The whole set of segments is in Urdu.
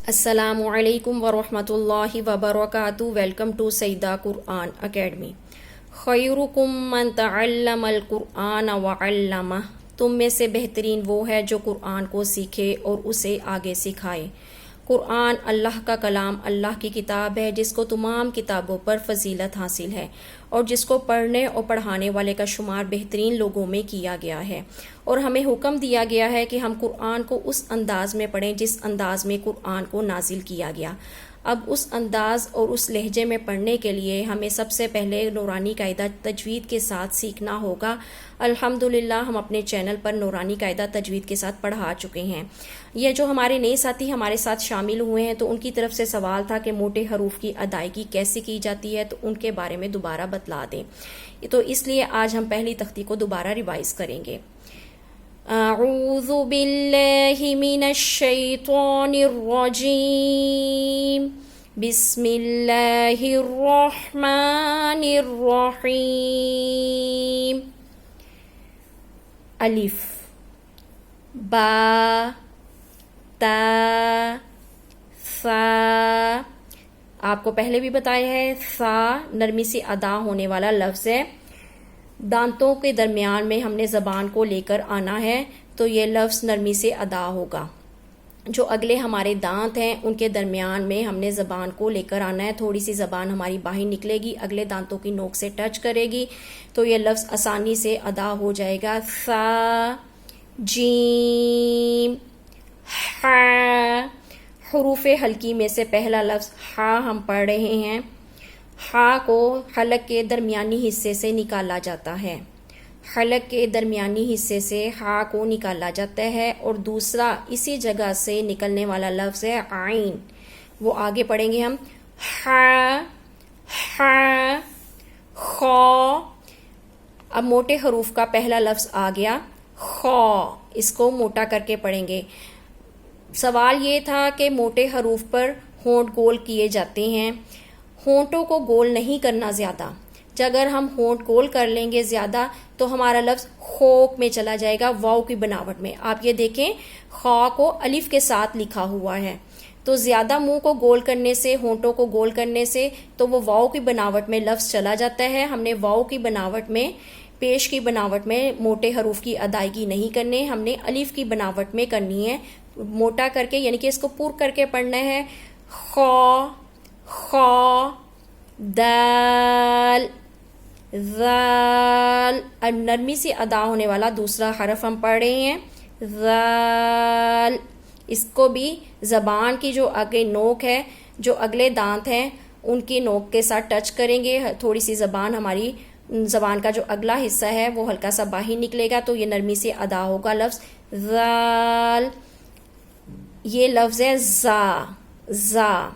السلام علیکم ورحمۃ اللہ وبرکاتہ. Welcome to Syeda Quran academy. خیرکم من تعلم القرآن وعلمہ. تم میں سے بہترین وہ ہے جو قرآن کو سیکھے اور اسے آگے سکھائے. قرآن اللہ کا کلام، اللہ کی کتاب ہے جس کو تمام کتابوں پر فضیلت حاصل ہے اور جس کو پڑھنے اور پڑھانے والے کا شمار بہترین لوگوں میں کیا گیا ہے، اور ہمیں حکم دیا گیا ہے کہ ہم قرآن کو اس انداز میں پڑھیں جس انداز میں قرآن کو نازل کیا گیا. اب اس انداز اور اس لہجے میں پڑھنے کے لیے ہمیں سب سے پہلے نورانی قاعدہ تجوید کے ساتھ سیکھنا ہوگا. الحمدللہ ہم اپنے چینل پر نورانی قاعدہ تجوید کے ساتھ پڑھا چکے ہیں. یہ جو ہمارے نئے ساتھی ہمارے ساتھ شامل ہوئے ہیں تو ان کی طرف سے سوال تھا کہ موٹے حروف کی ادائیگی کیسے کی جاتی ہے، تو ان کے بارے میں دوبارہ بتلا دیں. تو اس لیے آج ہم پہلی تختی کو دوبارہ ریوائز کریں گے. اعوذ باللہ من الشیطان الرجیم. بسم اللہ الرحمن الرحیم. الف، با، تا، ثا. آپ کو پہلے بھی بتایا ہے ثا نرمی سے ادا ہونے والا لفظ ہے. دانتوں کے درمیان میں ہم نے زبان کو لے کر آنا ہے تو یہ لفظ نرمی سے ادا ہوگا. جو اگلے ہمارے دانت ہیں ان کے درمیان میں ہم نے زبان کو لے کر آنا ہے. تھوڑی سی زبان ہماری باہر نکلے گی، اگلے دانتوں کی نوک سے ٹچ کرے گی تو یہ لفظ آسانی سے ادا ہو جائے گا. ثا، جیم، ہا. حروف حلقی میں سے پہلا لفظ ہا ہم پڑھ رہے ہیں. ہا کو حلق کے درمیانی حصے سے نکالا جاتا ہے. حلق کے درمیانی حصے سے ہا کو نکالا جاتا ہے. اور دوسرا اسی جگہ سے نکلنے والا لفظ ہے عین. وہ آگے پڑھیں گے ہم. ہا، ہا، خو. اب موٹے حروف کا پہلا لفظ آ گیا خو. اس کو موٹا کر کے پڑھیں گے. سوال یہ تھا کہ موٹے حروف پر ہونٹ گول کیے جاتے ہیں. ہونٹوں کو گول نہیں کرنا زیادہ. اگر ہم ہونٹ گول کر لیں گے زیادہ تو ہمارا لفظ خوک میں چلا جائے گا، واو کی بناوٹ میں. آپ یہ دیکھیں خا کو الف کے ساتھ لکھا ہوا ہے، تو زیادہ منہ کو گول کرنے سے، ہونٹوں کو گول کرنے سے تو وہ واو کی بناوٹ میں لفظ چلا جاتا ہے. ہم نے واو کی بناوٹ میں، پیش کی بناوٹ میں موٹے حروف کی ادائیگی نہیں کرنی، ہم نے الف کی بناوٹ میں کرنی ہے. موٹا کر کے یعنی کہ اس کو پور کر کے پڑھنا ہے. خا، خا، دال، ذال. اب نرمی سے ادا ہونے والا دوسرا حرف ہم پڑھ رہے ہیں ذال. اس کو بھی زبان کی جو آگے نوک ہے، جو اگلے دانت ہیں ان کی نوک کے ساتھ ٹچ کریں گے. تھوڑی سی زبان ہماری، زبان کا جو اگلا حصہ ہے وہ ہلکا سا باہر نکلے گا تو یہ نرمی سے ادا ہوگا لفظ ذال. یہ لفظ ہے زا. زا،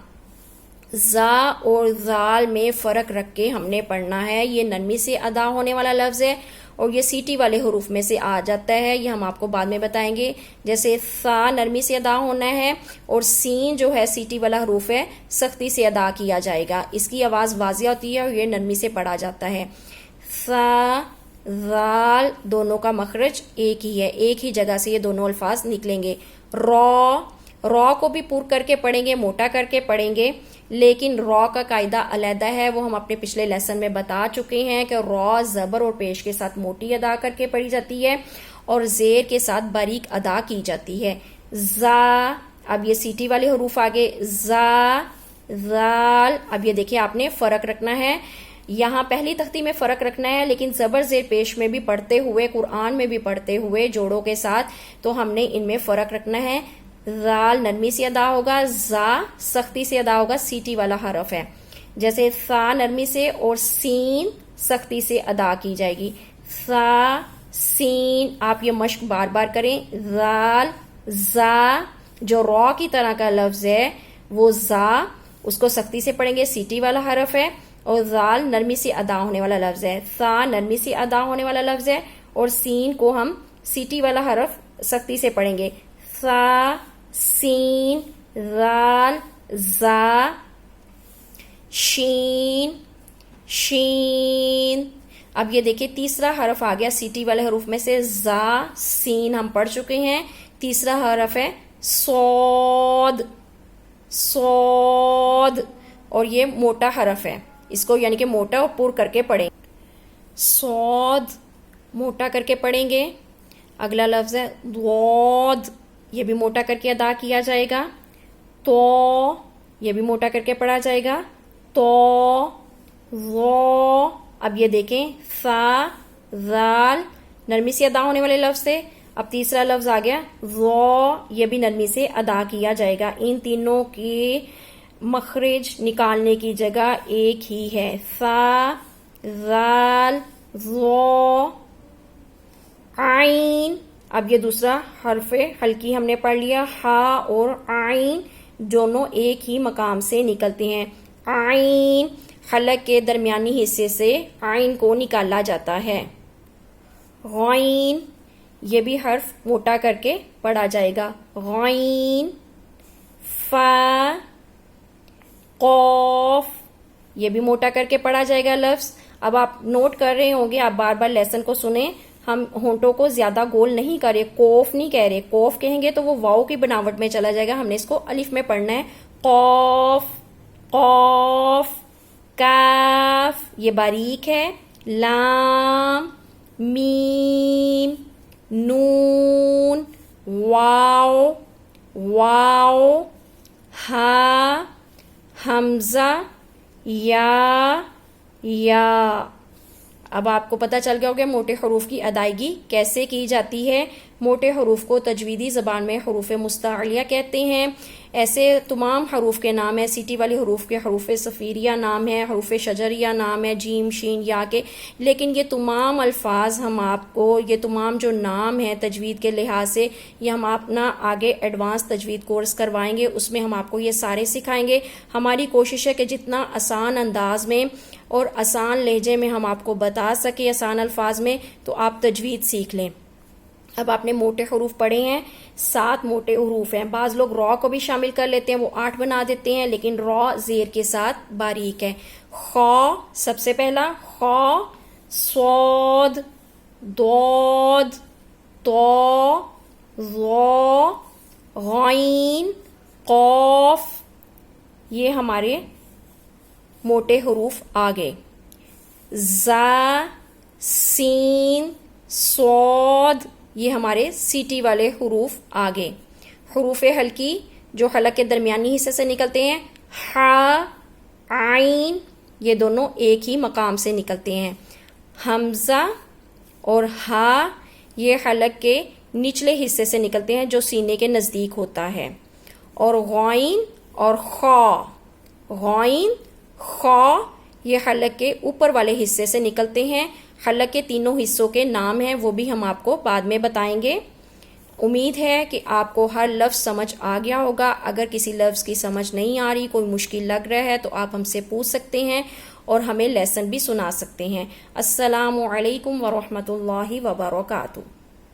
زا اور ذال میں فرق رکھ کے ہم نے پڑھنا ہے. یہ نرمی سے ادا ہونے والا لفظ ہے اور یہ سیٹی والے حروف میں سے آ جاتا ہے. یہ ہم آپ کو بعد میں بتائیں گے. جیسے ثا نرمی سے ادا ہونا ہے اور سین جو ہے سیٹی والا حروف ہے، سختی سے ادا کیا جائے گا. اس کی آواز واضح ہوتی ہے اور یہ نرمی سے پڑھا جاتا ہے. ثا، ذال دونوں کا مخرج ایک ہی ہے، ایک ہی جگہ سے یہ دونوں الفاظ نکلیں گے. را، را کو بھی پور کر کے پڑھیں گے، موٹا کر کے پڑھیں گے، لیکن را کا قاعدہ علیحدہ ہے. وہ ہم اپنے پچھلے لیسن میں بتا چکے ہیں کہ را زبر اور پیش کے ساتھ موٹی ادا کر کے پڑھی جاتی ہے اور زیر کے ساتھ باریک ادا کی جاتی ہے. زا، اب یہ سیٹی والے حروف آگے زا، ذال. اب یہ دیکھیں آپ نے فرق رکھنا ہے. یہاں پہلی تختی میں فرق رکھنا ہے لیکن زبر زیر پیش میں بھی پڑھتے ہوئے، قرآن میں بھی پڑھتے ہوئے جوڑوں کے ساتھ، تو ہم نے ان میں فرق رکھنا ہے. ذال نرمی سے ادا ہوگا، زا سختی سے ادا ہوگا، سیٹی والا حرف ہے. جیسے ثا نرمی سے اور سین سختی سے ادا کی جائے گی. ثا، سین. آپ یہ مشق بار بار کریں. ذال، زا. جو را کی طرح کا لفظ ہے وہ زا، اس کو سختی سے پڑھیں گے، سیٹی والا حرف ہے. اور ذال نرمی سے ادا ہونے والا لفظ ہے. ثا نرمی سے ادا ہونے والا لفظ ہے اور سین کو ہم سیٹی والا حرف سختی سے پڑھیں گے. ثا، سین، ذال، زا. شین، شین. اب یہ دیکھیں تیسرا حرف آ گیا سیٹی والے حروف میں سے. زا، سین ہم پڑھ چکے ہیں. تیسرا حرف ہے صاد. صاد، اور یہ موٹا حرف ہے، اس کو یعنی کہ موٹا اور پر کر کے پڑھیں، صاد موٹا کر کے پڑھیں گے۔ اگلا لفظ ہے ضاد، یہ بھی موٹا کر کے ادا کیا جائے گا، تو یہ بھی موٹا کر کے پڑھا جائے گا، تو ظا، اب یہ دیکھیں فا ذال نرمی سے ادا ہونے والے لفظ تھے، اب تیسرا لفظ آ گیا ظا، یہ بھی نرمی سے ادا کیا جائے گا۔ ان تینوں کی مخرج نکالنے کی جگہ ایک ہی ہے، فا ذال ظا عین۔ اب یہ دوسرا حرف حلقی ہم نے پڑھ لیا، ہا اور عین دونوں ایک ہی مقام سے نکلتے ہیں، عین حلق کے درمیانی حصے سے عین کو نکالا جاتا ہے۔ غین، یہ بھی حرف موٹا کر کے پڑھا جائے گا، غین۔ فا قاف، یہ بھی موٹا کر کے پڑھا جائے گا لفظ۔ اب آپ نوٹ کر رہے ہوں گے، آپ بار بار لیسن کو سنیں، ہم ہونٹوں کو زیادہ گول نہیں کر رہے، کوف نہیں کہہ رہے، کوف کہیں گے تو وہ واؤ کی بناوٹ میں چلا جائے گا، ہم نے اس کو الف میں پڑھنا ہے، قاف قاف، کاف یہ باریک ہے، لام میم نون، واو واو، ہا حمزہ، یا۔ اب آپ کو پتہ چل گیا ہوگا موٹے حروف کی ادائیگی کیسے کی جاتی ہے۔ موٹے حروف کو تجویدی زبان میں حروف مستعلیہ کہتے ہیں۔ ایسے تمام حروف کے نام ہیں، سیٹی والی حروف کے حروف صفیریہ نام ہے، حروف شجریہ نام ہے، جیم شین یا کے، لیکن یہ تمام الفاظ ہم آپ کو، یہ تمام جو نام ہیں تجوید کے لحاظ سے، یہ ہم اپنا آگے ایڈوانس تجوید کورس کروائیں گے، اس میں ہم آپ کو یہ سارے سکھائیں گے۔ ہماری کوشش ہے کہ جتنا آسان انداز میں اور آسان لہجے میں ہم آپ کو بتا سکیں، آسان الفاظ میں، تو آپ تجوید سیکھ لیں۔ اب آپ نے موٹے حروف پڑھے ہیں، 7 موٹے حروف ہیں، بعض لوگ را کو بھی شامل کر لیتے ہیں، وہ 8 بنا دیتے ہیں، لیکن را زیر کے ساتھ باریک ہے۔ خا سب سے پہلا، خا، صاد، ضاد، طا، ظا، غین، قاف، یہ ہمارے موٹے حروف آگے، زا، سین، صاد، یہ ہمارے سیٹی والے حروف آگے۔ حروف حلقی جو حلق کے درمیانی حصے سے نکلتے ہیں، ہا، عین، یہ دونوں ایک ہی مقام سے نکلتے ہیں۔ حمزہ اور ہا یہ حلق کے نچلے حصے سے نکلتے ہیں جو سینے کے نزدیک ہوتا ہے، اور غین اور خا، غین خا یہ حلق کے اوپر والے حصے سے نکلتے ہیں۔ حلق کے تینوں حصوں کے نام ہیں، وہ بھی ہم آپ کو بعد میں بتائیں گے۔ امید ہے کہ آپ کو ہر لفظ سمجھ آ گیا ہوگا۔ اگر کسی لفظ کی سمجھ نہیں آ رہی، کوئی مشکل لگ رہا ہے، تو آپ ہم سے پوچھ سکتے ہیں اور ہمیں لیسن بھی سنا سکتے ہیں۔ السلام علیکم ورحمۃ اللہ وبرکاتہ۔